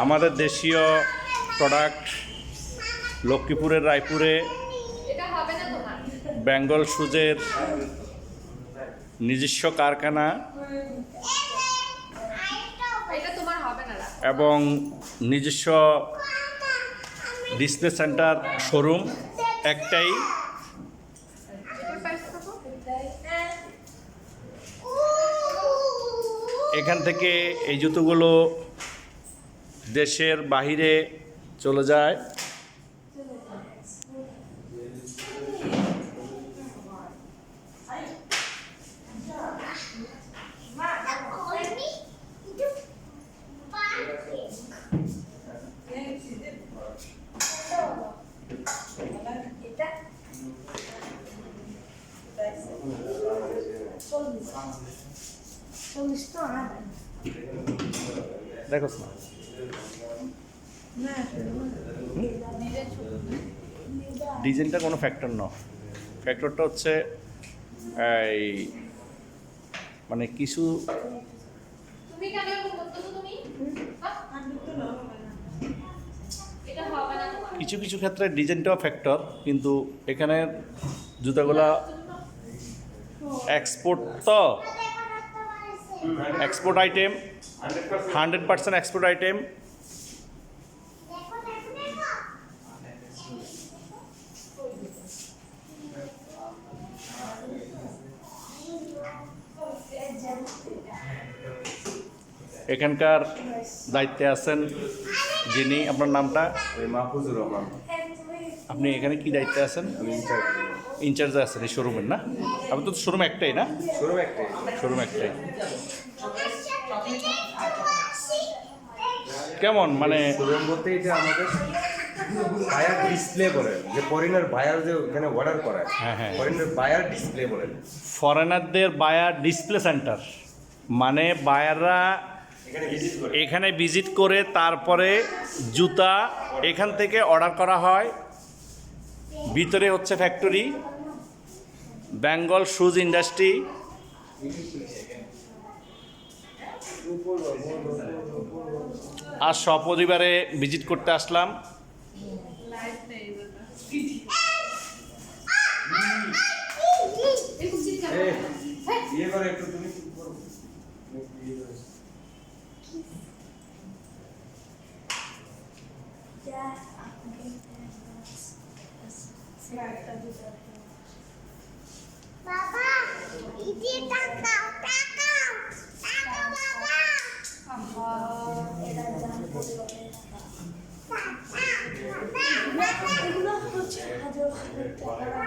আমাদের দেশীয় প্রোডাক্ট লক্ষ্মীপুরের রায়পুরে বেঙ্গল শুজের নিজস্ব কারখানা এবং নিজস্ব ডিসপ্লে সেন্টার শোরুম একটাই। এখান থেকে এই জুতোগুলো দেশের বাহিরে চলে যায়। দেখো ডিজাইনটা কোনো ফ্যাক্টর না, ফ্যাক্টরটা হচ্ছে এই মানে কিছু কিছু কিছু ক্ষেত্রে ডিজাইনটাও ফ্যাক্টর, কিন্তু এখানে জুতাগুলা এক্সপোর্ট, তো এক্সপোর্ট আইটেম, 100% এক্সপোর্ট আইটেম। এখানকার দায়িত্বে আছেন যিনি, আপনার নামটা? মাহফুজুর রহমান। আপনি এখানে কি দায়িত্বে আছেন? ইনচার্জে আছেন এই শোরুমের, না? আপনি তো শোরুম একটাই, না? শোরুম একটাই। কেমন মানে শোরুম বলতে যে আমাদের বায়ার ডিসপ্লে বলেন, যে ফরেনার বায়ার যে ওখানে অর্ডার করায়, হ্যাঁ হ্যাঁ, ফরেনার বায়ার ডিসপ্লে বলেন। ফরেনারদের বায়ার ডিসপ্লে সেন্টার মানে বায়াররা এখানে ভিজিট করে তারপরে জুতা এখান থেকে অর্ডার করা হয়। ভিতরে হচ্ছে ফ্যাক্টরি, বেঙ্গল শুজ ইন্ডাস্ট্রি। আজ সপরিবারে ভিজিট করতে আসলাম। বাবা, ইতি টাকাও টাকাও টাকাও বাবা। এটা জান এগুলো হচ্ছে হাজার টাকা।